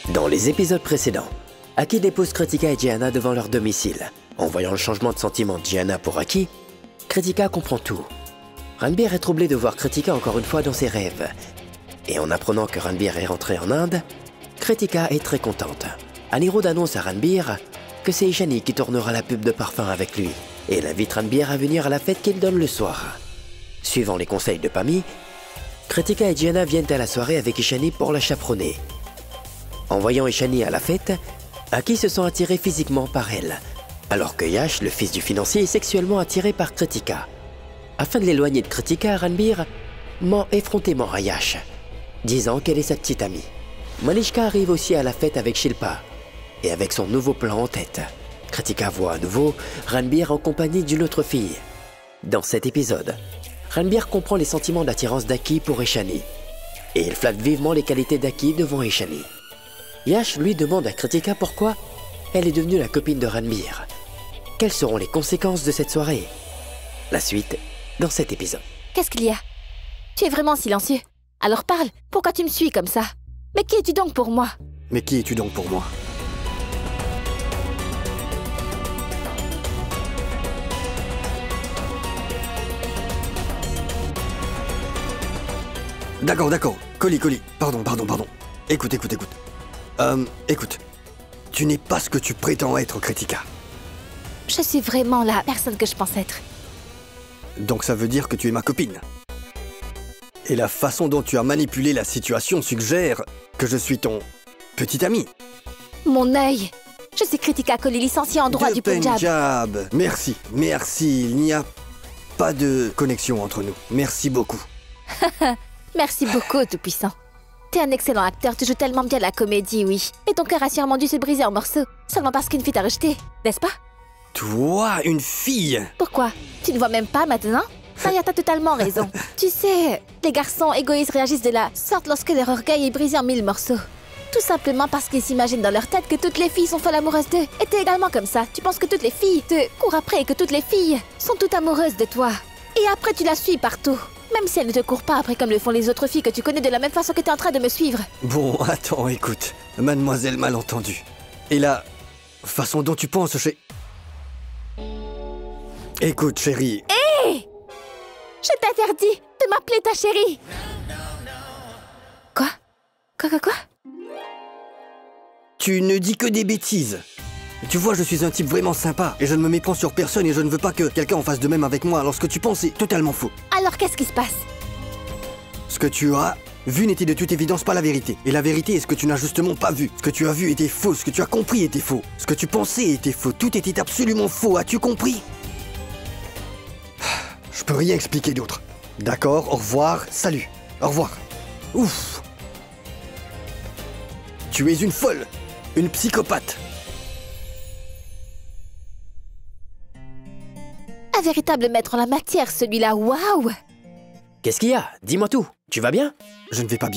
Dans les épisodes précédents, Aki dépose Kritika et Gianna devant leur domicile. En voyant le changement de sentiment de Gianna pour Aki, Kritika comprend tout. Ranbir est troublé de voir Kritika encore une fois dans ses rêves. Et en apprenant que Ranbir est rentré en Inde, Kritika est très contente. Anirudh annonce à Ranbir que c'est Ishani qui tournera la pub de parfum avec lui et il invite Ranbir à venir à la fête qu'il donne le soir. Suivant les conseils de Pami, Kritika et Gianna viennent à la soirée avec Ishani pour la chaperonner. En voyant Ishani à la fête, Aki se sent attiré physiquement par elle, alors que Yash, le fils du financier, est sexuellement attiré par Kritika. Afin de l'éloigner de Kritika, Ranbir ment effrontément à Yash, disant qu'elle est sa petite amie. Malishka arrive aussi à la fête avec Shilpa, et avec son nouveau plan en tête. Kritika voit à nouveau Ranbir en compagnie d'une autre fille. Dans cet épisode, Ranbir comprend les sentiments d'attirance d'Aki pour Ishani, et il flatte vivement les qualités d'Aki devant Ishani. Yash lui demande à Kritika pourquoi elle est devenue la copine de Ranbir. Quelles seront les conséquences de cette soirée? La suite dans cet épisode. Qu'est-ce qu'il y a? Tu es vraiment silencieux. Alors parle, pourquoi tu me suis comme ça? Mais qui es-tu donc pour moi? Mais qui es-tu donc pour moi? D'accord. Colis. Pardon. Écoute. Écoute. Tu n'es pas ce que tu prétends être, Kritika. Je suis vraiment la personne que je pense être. Donc ça veut dire que tu es ma copine. Et la façon dont tu as manipulé la situation suggère que je suis ton petit ami. Mon œil! Je suis Kritika Kohli, licenciée en droit du Punjab. Merci. Il n'y a pas de connexion entre nous. Merci beaucoup. Merci beaucoup, tout-puissant. T'es un excellent acteur, tu joues tellement bien la comédie, oui. Mais ton cœur a sûrement dû se briser en morceaux, seulement parce qu'une fille t'a rejeté, n'est-ce pas? Toi, une fille? Pourquoi? Tu ne vois même pas maintenant? Taya, t'as totalement raison. Tu sais, les garçons égoïstes réagissent de la sorte lorsque leur orgueil est brisé en 1000 morceaux. Tout simplement parce qu'ils s'imaginent dans leur tête que toutes les filles sont folles amoureuses d'eux. Et t'es également comme ça. Tu penses que toutes les filles te courent après et que toutes les filles sont toutes amoureuses de toi. Et après, tu la suis partout. Même si elle ne te court pas après comme le font les autres filles que tu connais de la même façon que t'es en train de me suivre. Bon, attends, écoute. Mademoiselle Malentendue. Et la façon dont tu penses, Écoute, chérie. Hé! Je t'interdis de m'appeler ta chérie. Quoi? Tu ne dis que des bêtises. Tu vois, je suis un type vraiment sympa et je ne me méprends sur personne et je ne veux pas que quelqu'un en fasse de même avec moi. Alors ce que tu penses est totalement faux. Alors qu'est-ce qui se passe? Ce que tu as vu n'était de toute évidence pas la vérité. Et la vérité est ce que tu n'as justement pas vu. Ce que tu as vu était faux, ce que tu as compris était faux. Ce que tu pensais était faux, tout était absolument faux, as-tu compris? Je peux rien expliquer d'autre. D'accord, au revoir, salut. Au revoir. Ouf. Tu es une folle, une psychopathe. Un véritable maître en la matière, celui-là, waouh! Qu'est-ce qu'il y a? Dis-moi tout. Tu vas bien? Je ne vais pas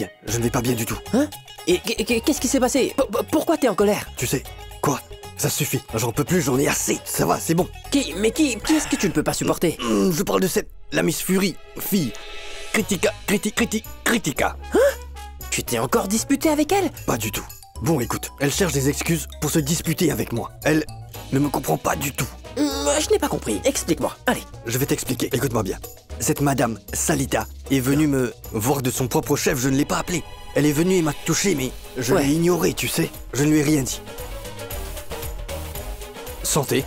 bien du tout. Hein? Et qu'est-ce qui s'est passé? Pourquoi t'es en colère? Tu sais, quoi? Ça suffit, j'en peux plus, j'en ai assez. Ça va, c'est bon. Qui est-ce que tu ne peux pas supporter? Je parle de la Miss Fury, fille. Kritika. Hein? Tu t'es encore disputé avec elle? Pas du tout. Bon, écoute, elle cherche des excuses pour se disputer avec moi. Elle ne me comprend pas du tout. Je n'ai pas compris, explique-moi, allez. Je vais t'expliquer, écoute-moi bien. Cette madame, Salita, est venue me voir de son propre chef, je ne l'ai pas appelée. Elle est venue et m'a touché, mais je l'ai ignorée, tu sais. Je ne lui ai rien dit. Santé.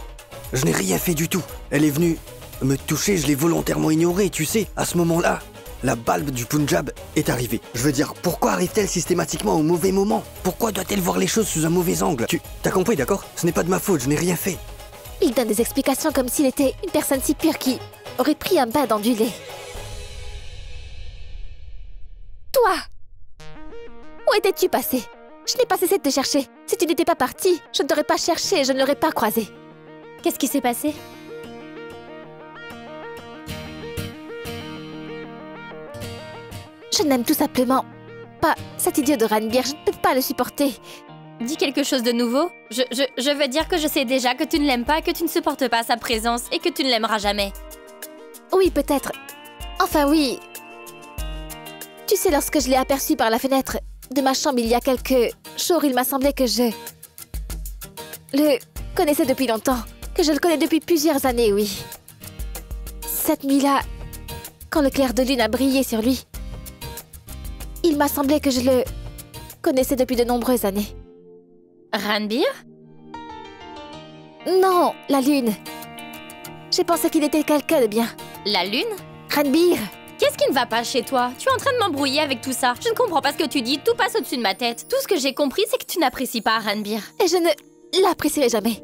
Je n'ai rien fait du tout. Elle est venue me toucher, je l'ai volontairement ignorée, tu sais. À ce moment-là, la balbe du Punjab est arrivée. Je veux dire, pourquoi arrive-t-elle systématiquement au mauvais moment? Pourquoi doit-elle voir les choses sous un mauvais angle? T'as compris, d'accord? Ce n'est pas de ma faute, je n'ai rien fait. Il donne des explications comme s'il était une personne si pure qui aurait pris un bain dans du lait. Toi! Où étais-tu passé? Je n'ai pas cessé de te chercher. Si tu n'étais pas parti, je ne t'aurais pas cherché et je ne l'aurais pas croisé. Qu'est-ce qui s'est passé? Je n'aime tout simplement pas cet idiot de Ranbir. Je ne peux pas le supporter. Dis quelque chose de nouveau. Je veux dire que je sais déjà que tu ne l'aimes pas, que tu ne supportes pas sa présence et que tu ne l'aimeras jamais. Oui, peut-être. Enfin, oui. Tu sais, lorsque je l'ai aperçu par la fenêtre de ma chambre il y a quelques jour, il m'a semblé que je le connaissais depuis longtemps. Que je le connais depuis plusieurs années, oui. Cette nuit-là, quand le clair de lune a brillé sur lui, il m'a semblé que je le connaissais depuis de nombreuses années. Ranbir? Non, la lune. J'ai pensé qu'il était quelqu'un de bien. La lune? Ranbir! Qu'est-ce qui ne va pas chez toi? Tu es en train de m'embrouiller avec tout ça. Je ne comprends pas ce que tu dis, tout passe au-dessus de ma tête. Tout ce que j'ai compris, c'est que tu n'apprécies pas Ranbir. Et je ne l'apprécierai jamais.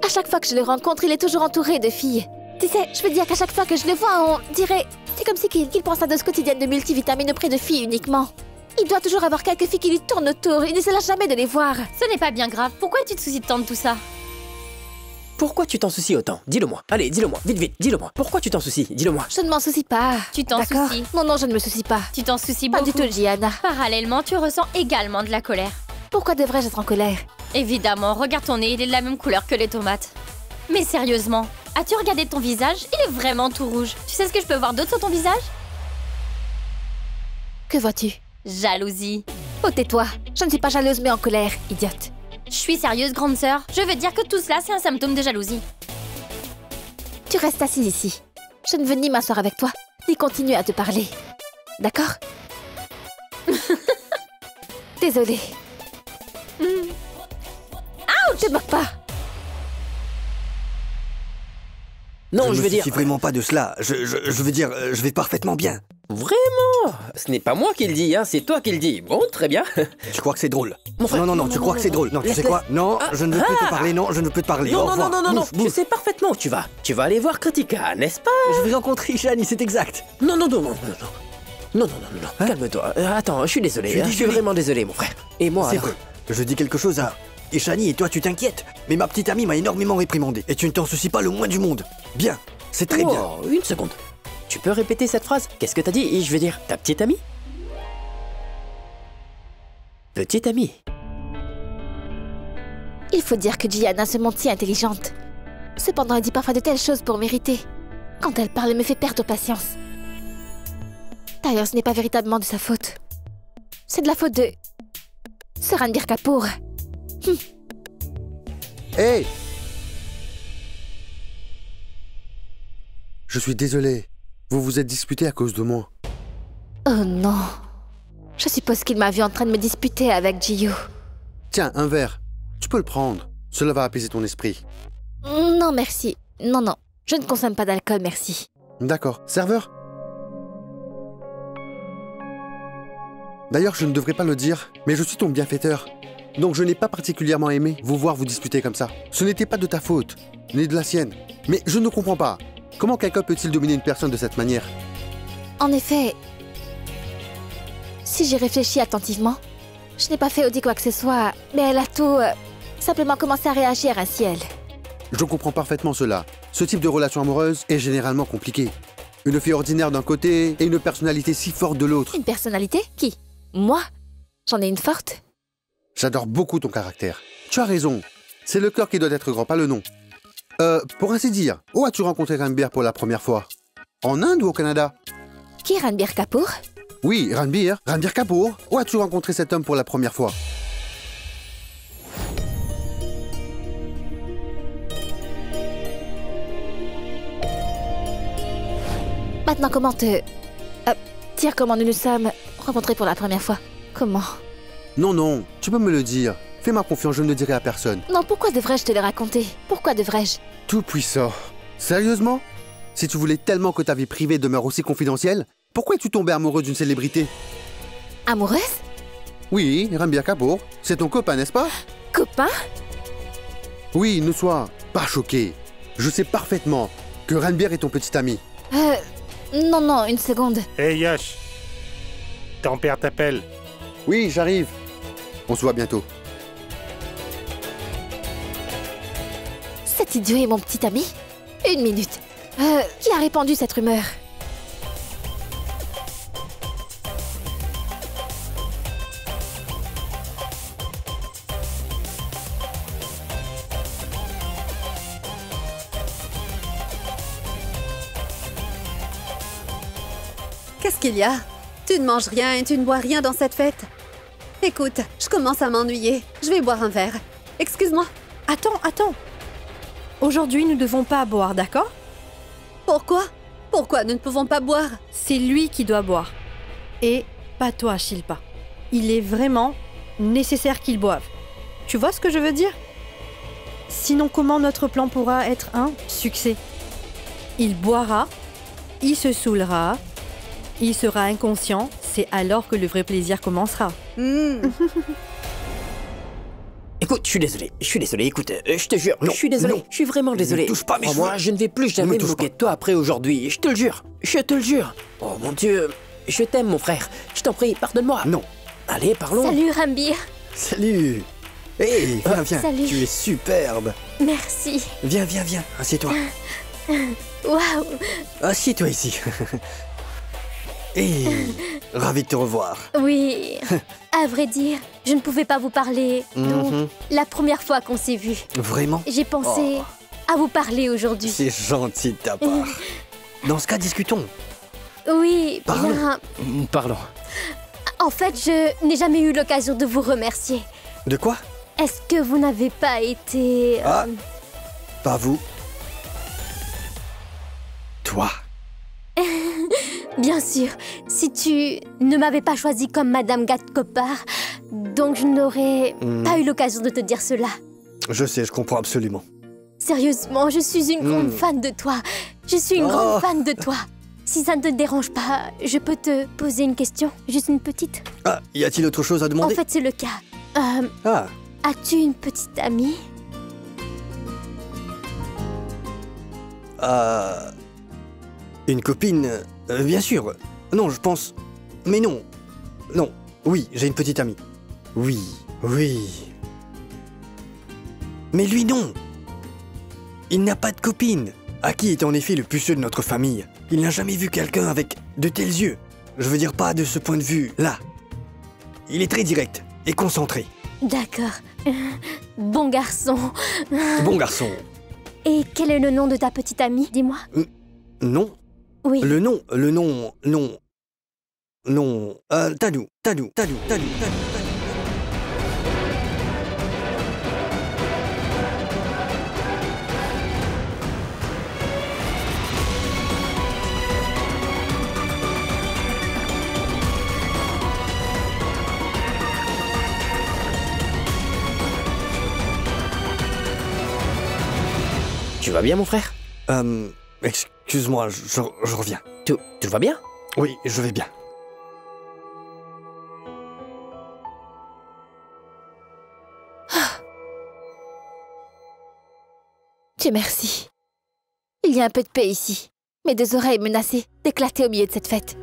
À chaque fois que je le rencontre, il est toujours entouré de filles. Tu sais, je veux dire qu'à chaque fois que je le vois, on dirait... C'est comme si qu'il prend sa dose quotidienne de multivitamines auprès de filles uniquement. Il doit toujours avoir quelques filles qui lui tournent autour. Il ne se lâche jamais de les voir. Ce n'est pas bien grave. Pourquoi tu te soucies tant de tout ça? Pourquoi tu t'en soucies autant? Dis-le-moi. Allez, dis-le-moi. Vite, vite, dis-le-moi. Pourquoi tu t'en soucies? Dis-le-moi. Je ne m'en soucie pas. Tu t'en D'accord? soucies. Non, je ne me soucie pas. Tu t'en soucies Pas beaucoup. du tout, Gianna. Parallèlement, tu ressens également de la colère. Pourquoi devrais-je être en colère? Évidemment, regarde ton nez, il est de la même couleur que les tomates. Mais sérieusement, as-tu regardé ton visage? Il est vraiment tout rouge. Tu sais ce que je peux voir d'autre sur ton visage? Que vois-tu? Jalousie. Oh, tais-toi. Je ne suis pas jalouse, mais en colère, idiote. Je suis sérieuse, grande sœur. Je veux dire que tout cela, c'est un symptôme de jalousie. Tu restes assise ici. Je ne veux ni m'asseoir avec toi, ni continuer à te parler. D'accord? Désolée. Ouch! Te moque pas. Non, je veux dire... Je vraiment pas de cela. Je veux dire, je vais parfaitement bien. Vraiment? Ce n'est pas moi qui le dis, hein, c'est toi qui le dis. Bon, très bien. Tu crois que c'est drôle? Mon frère, Non, tu crois que c'est drôle? Non, tu sais quoi? Non, je ne veux plus te parler, non, je ne veux plus te parler. Au revoir. Non, Bouffe, je bouffe. sais parfaitement où tu vas. Tu vas aller voir Kritika, n'est-ce pas? Je vais rencontrer Ishani, c'est exact. Non. Calme-toi. Attends, je suis désolé. Je Je dis suis oui. vraiment désolé, mon frère. Et moi, C'est alors vrai. Je dis quelque chose à Ishani et toi tu t'inquiètes. Mais ma petite amie m'a énormément réprimandé. Et tu ne t'en soucies pas le moins du monde. Bien, c'est très bien. Oh, une seconde. Tu peux répéter cette phrase? Qu'est-ce que t'as dit? Et je veux dire, ta petite amie? Petite amie. Il faut dire que Gianna se montre si intelligente. Cependant, elle dit parfois de telles choses pour m'irriter. Quand elle parle, elle me fait perdre patience. D'ailleurs, ce n'est pas véritablement de sa faute. C'est de la faute de... ce Ranbir Kapoor. Hé! Je suis désolé. Vous vous êtes disputé à cause de moi. Oh non. Je suppose qu'il m'a vu en train de me disputer avec Jiyu. Tiens, un verre. Tu peux le prendre. Cela va apaiser ton esprit. Non, merci. Non. Je ne consomme pas d'alcool, merci. D'accord. Serveur? D'ailleurs, je ne devrais pas le dire, mais je suis ton bienfaiteur. Donc je n'ai pas particulièrement aimé vous voir vous disputer comme ça. Ce n'était pas de ta faute, ni de la sienne. Mais je ne comprends pas. Comment quelqu'un peut-il dominer une personne de cette manière? En effet, si j'y réfléchis attentivement, je n'ai pas fait Audi quoi que ce soit, mais elle a tout simplement commencé à réagir ainsi, elle. Je comprends parfaitement cela. Ce type de relation amoureuse est généralement compliqué. Une fille ordinaire d'un côté et une personnalité si forte de l'autre. Une personnalité? Qui? Moi? J'en ai une forte? J'adore beaucoup ton caractère. Tu as raison. C'est le cœur qui doit être grand, pas le nom. Pour ainsi dire, où as-tu rencontré Ranbir pour la première fois? En Inde ou au Canada? Qui est Ranbir Kapoor? Oui, Ranbir Kapoor. Où as-tu rencontré cet homme pour la première fois? Maintenant, comment te... dire comment nous nous sommes rencontrés pour la première fois. Comment? Non, tu peux me le dire. Fais-moi confiance, je ne le dirai à personne. Non, pourquoi devrais-je te le raconter? Pourquoi devrais-je? Tout puissant. Sérieusement? Si tu voulais tellement que ta vie privée demeure aussi confidentielle, pourquoi es-tu tombé amoureux d'une célébrité? Amoureuse? Oui, Ranbir Kapoor. C'est ton copain, n'est-ce pas? Copain? Oui, ne sois pas choqué. Je sais parfaitement que Ranbir est ton petit ami. Non, une seconde. Hey Yash, ton père t'appelle. Oui, j'arrive. On se voit bientôt. Cet idiot est mon petit ami? Une minute. Qui a répandu cette rumeur? Qu'est-ce qu'il y a? Tu ne manges rien et tu ne bois rien dans cette fête? Écoute, je commence à m'ennuyer. Je vais boire un verre. Excuse-moi. Attends. Aujourd'hui, nous ne devons pas boire, d'accord? Pourquoi? Pourquoi nous ne pouvons pas boire? C'est lui qui doit boire. Et pas toi, Shilpa. Il est vraiment nécessaire qu'il boive. Tu vois ce que je veux dire? Sinon, comment notre plan pourra être un succès? Il boira, il se saoulera, il sera inconscient, c'est alors que le vrai plaisir commencera. Écoute, je suis désolé, écoute, je te jure, je suis désolé, non. je suis vraiment désolé. Ne touche pas mes cheveux. Moi, je ne vais plus jamais Ne me touche moquer de toi après aujourd'hui, je te le jure. Oh mon Dieu, je t'aime mon frère, je t'en prie, pardonne-moi. Non. Allez, parlons. Salut Rambir. Salut. Hey, viens. Salut. Tu es superbe. Merci. Viens, assieds-toi. Waouh. Assieds-toi ici. Hey, ravi de te revoir. Oui. À vrai dire, je ne pouvais pas vous parler. Donc, la première fois qu'on s'est vus, Vraiment? j'ai pensé à vous parler aujourd'hui. C'est gentil de ta part. Dans ce cas, discutons. Oui, Parlons. bien. Parlons. En fait, je n'ai jamais eu l'occasion de vous remercier. De quoi? Est-ce que vous n'avez pas été... Ah. Pas vous. Toi. Bien sûr, si tu ne m'avais pas choisi comme Madame Gatkopar, donc je n'aurais pas eu l'occasion de te dire cela. Je sais, je comprends absolument. Sérieusement, je suis une grande fan de toi. Je suis une grande fan de toi. Si ça ne te dérange pas, je peux te poser une question? Juste une petite? Ah, y a-t-il autre chose à En demander? fait, c'est le cas. Ah, As-tu une petite amie? une copine, bien sûr. Non, je pense... Mais non. Non. Oui, j'ai une petite amie. Oui. Mais lui, non. Il n'a pas de copine. Aki est en effet le puceux de notre famille. Il n'a jamais vu quelqu'un avec de tels yeux. Je veux dire pas de ce point de vue-là. Il est très direct et concentré. D'accord. Bon garçon. Bon garçon. Et quel est le nom de ta petite amie? Dis-moi. Non. Oui. Le nom. Tadou. Tu vas bien mon frère? Excuse-moi, je reviens. Tout va bien? Oui, je vais bien. Dieu merci. Il y a un peu de paix ici. Mes deux oreilles menacées d'éclater au milieu de cette fête.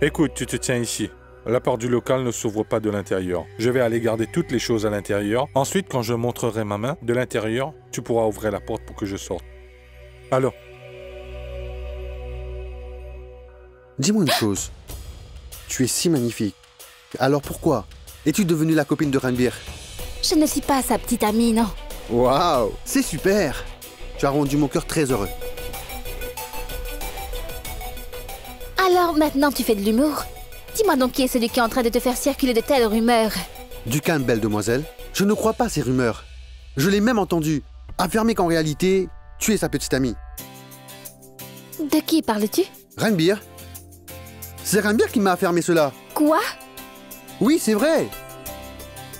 Écoute, tu te tiens ici. La porte du local ne s'ouvre pas de l'intérieur. Je vais aller garder toutes les choses à l'intérieur. Ensuite, quand je montrerai ma main de l'intérieur, tu pourras ouvrir la porte pour que je sorte. Alors, Dis-moi une chose. Tu es si magnifique. Alors pourquoi es-tu devenue la copine de Ranbir? Je ne suis pas sa petite amie, non. Waouh, c'est super. Tu as rendu mon cœur très heureux. Alors maintenant tu fais de l'humour? Dis-moi donc qui est celui qui est en train de te faire circuler de telles rumeurs? Du calme, belle demoiselle. Je ne crois pas ces rumeurs. Je l'ai même entendu affirmer qu'en réalité, tu es sa petite amie. De qui parles-tu? Ranbir. C'est Ranbir qui m'a affirmé cela. Quoi? Oui, c'est vrai.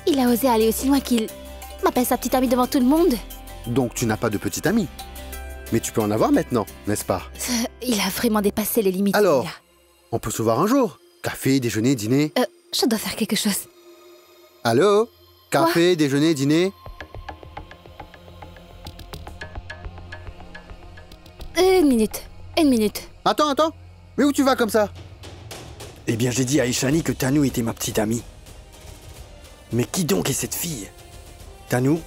Il a osé aller aussi loin qu'il m'appelle sa petite amie devant tout le monde. Donc tu n'as pas de petite amie. Mais tu peux en avoir maintenant, n'est-ce pas? Il a vraiment dépassé les limites. Alors, celui-là. on peut se voir un jour. Café, déjeuner, dîner. Je dois faire quelque chose. Allô? Café, déjeuner, dîner. Une minute. Attends. Mais où tu vas comme ça? Eh bien, j'ai dit à Ishani que Tanou était ma petite amie. Mais qui donc est cette fille? Tanou,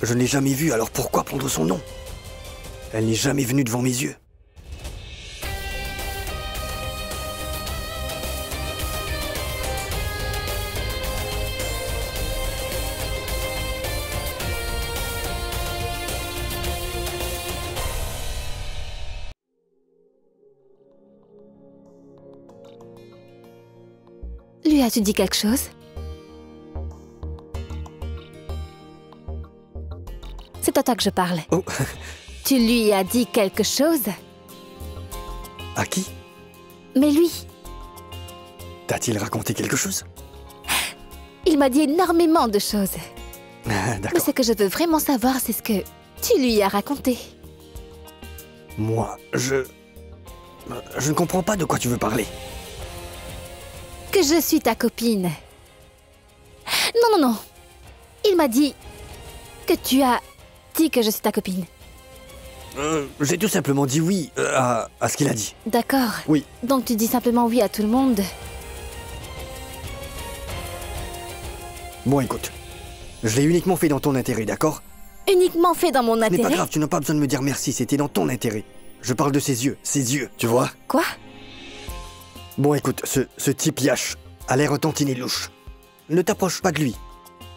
je ne l'ai jamais vue, alors pourquoi prendre son nom? Elle n'est jamais venue devant mes yeux. Lui as-tu dit quelque chose? C'est à toi que je parle. Oh, Tu lui as dit quelque chose? à qui? Mais lui, T'a-t-il raconté quelque chose? il m'a dit énormément de choses. Ah, Mais d'accord. ce que je veux vraiment savoir, c'est ce que tu lui as raconté. Moi, je ne comprends pas de quoi tu veux parler. Que je suis ta copine. Non, non, non. Il m'a dit que tu as dit que je suis ta copine. J'ai tout simplement dit oui à ce qu'il a dit. D'accord. Oui. Donc tu dis simplement oui à tout le monde. Bon, écoute. Je l'ai uniquement fait dans ton intérêt, d'accord? Uniquement fait dans mon Ce n'est pas intérêt. grave, tu n'as pas besoin de me dire merci, c'était dans ton intérêt. Je parle de ses yeux, tu vois? Quoi? Bon, écoute, ce type Yash a l'air un tantinet louche. Ne t'approche pas de lui.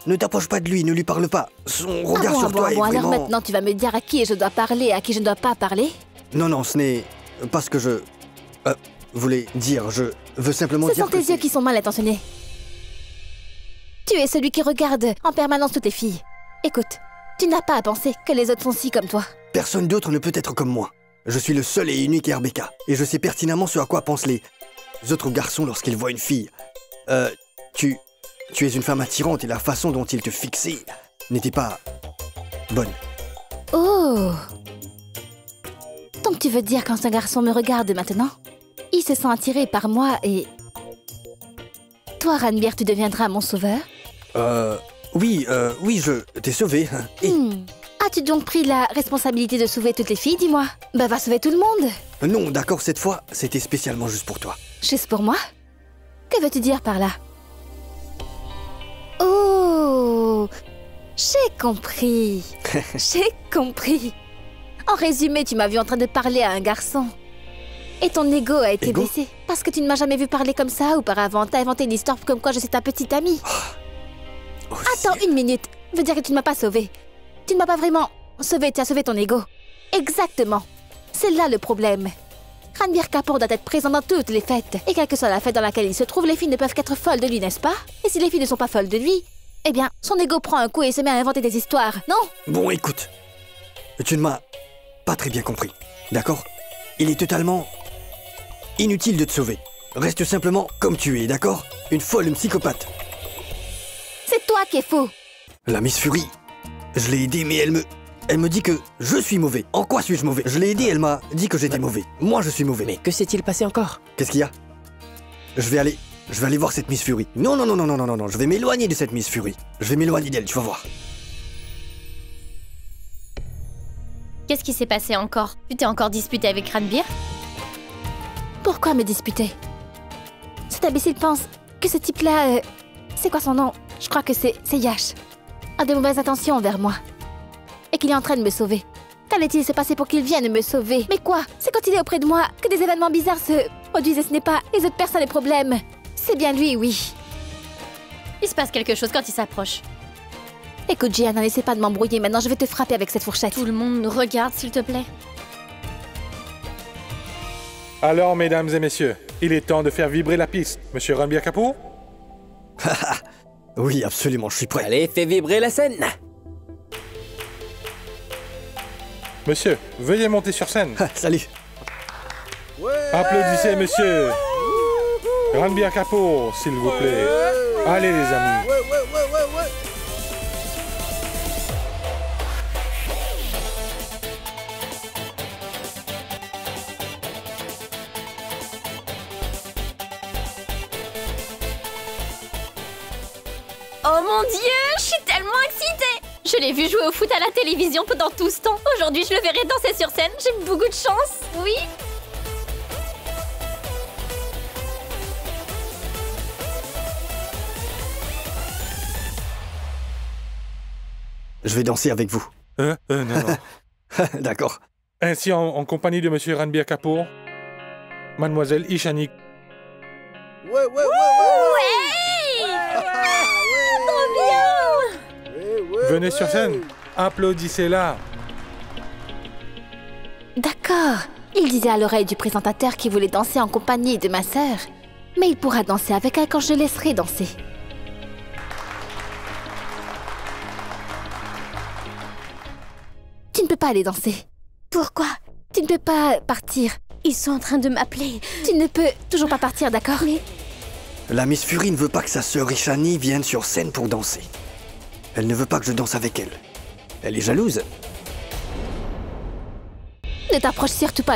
Ne t'approche pas de lui, ne lui parle pas. Son regard sur toi est alors vraiment... maintenant tu vas me dire à qui je dois parler et à qui je ne dois pas parler? Non, non, ce n'est pas ce que je... voulais dire, je veux simplement Ce dire sont tes yeux qui sont mal intentionnés. Tu es celui qui regarde en permanence toutes les filles. Écoute, tu n'as pas à penser que les autres sont si comme toi. Personne d'autre ne peut être comme moi. Je suis le seul et unique RBK. Et je sais pertinemment ce à quoi pensent les autres garçons lorsqu'ils voient une fille. Tu es une femme attirante et la façon dont ils te fixaient n'était pas bonne. Oh! Donc tu veux dire quand un garçon me regarde maintenant, il se sent attiré par moi et... Toi, Ranbir, tu deviendras mon sauveur? Oui, je t'ai sauvé. Et... As-tu donc pris la responsabilité de sauver toutes les filles, dis-moi? Bah va sauver tout le monde! Non, d'accord, cette fois, c'était spécialement juste pour toi. Juste pour moi? Que veux-tu dire par là? Oh! J'ai compris. J'ai compris. En résumé, tu m'as vu en train de parler à un garçon. Et ton ego a été Ego? blessé. Parce que tu ne m'as jamais vu parler comme ça auparavant. T'as inventé une histoire comme quoi je suis ta petite amie. Oh, Attends une minute. Veut dire que tu ne m'as pas sauvé. Tu ne m'as pas vraiment sauvé, tu as sauvé ton ego. Exactement. C'est là le problème. Ranbir Kapoor doit être présent dans toutes les fêtes. Et quelle que soit la fête dans laquelle il se trouve, les filles ne peuvent qu'être folles de lui, n'est-ce pas? Et si les filles ne sont pas folles de lui, eh bien, son ego prend un coup et se met à inventer des histoires, non? Bon, écoute. Tu ne m'as pas très bien compris, d'accord? Il est totalement inutile de te sauver. Reste simplement comme tu es, d'accord? Une folle, une psychopathe. C'est toi qui es faux. La Miss Fury, je l'ai aidée, mais elle me dit que je suis mauvais. En quoi suis-je mauvais? Je l'ai aidée, elle m'a dit que j'étais mauvais. Moi, je suis mauvais. Mais que s'est-il passé encore? Qu'est-ce qu'il y a? Je vais aller voir cette Miss Fury. Non, non, non, non, non, non, non, non, je vais m'éloigner de cette Miss Fury. Je vais m'éloigner d'elle, tu vas voir. Qu'est-ce qui s'est passé encore? Tu t'es encore disputé avec Ranbir? Pourquoi me disputer? Cet imbécile pense que ce type-là... c'est quoi son nom? Je crois que c'est Yash. A de mauvaises intentions envers moi. Et qu'il est en train de me sauver. Qu'allait-il se passer pour qu'il vienne me sauver? Mais quoi? C'est quand il est auprès de moi que des événements bizarres se produisent et ce n'est pas les autres personnes les problèmes. C'est bien lui, oui. Il se passe quelque chose quand il s'approche. Écoute, Gianna, n'essaie pas de m'embrouiller. Maintenant, je vais te frapper avec cette fourchette. Tout le monde nous regarde, s'il te plaît. Alors, mesdames et messieurs, il est temps de faire vibrer la piste. Monsieur Ranbir Kapoor? Oui, absolument, je suis prêt. Allez, fais vibrer la scène. Monsieur, veuillez monter sur scène. Salut. Applaudissez, monsieur. Ranbir Kapoor, s'il vous plaît. Allez, les amis. Oh mon Dieu, je suis tellement excitée! Je l'ai vu jouer au foot à la télévision pendant tout ce temps. Aujourd'hui, je le verrai danser sur scène. J'ai beaucoup de chance, oui. Je vais danser avec vous. Non, non. D'accord. Ainsi, en compagnie de monsieur Ranbir Kapoor, mademoiselle Ishani. Venez sur scène. Applaudissez-la. D'accord. Il disait à l'oreille du présentateur qu'il voulait danser en compagnie de ma sœur. Mais il pourra danser avec elle quand je le laisserai danser. Tu ne peux pas aller danser. Pourquoi? Tu ne peux pas partir. Ils sont en train de m'appeler. Tu ne peux toujours pas partir, d'accord? Mais La Miss Fury ne veut pas que sa sœur Ishani vienne sur scène pour danser. Elle ne veut pas que je danse avec elle. Elle est jalouse. Ne t'approche surtout pas.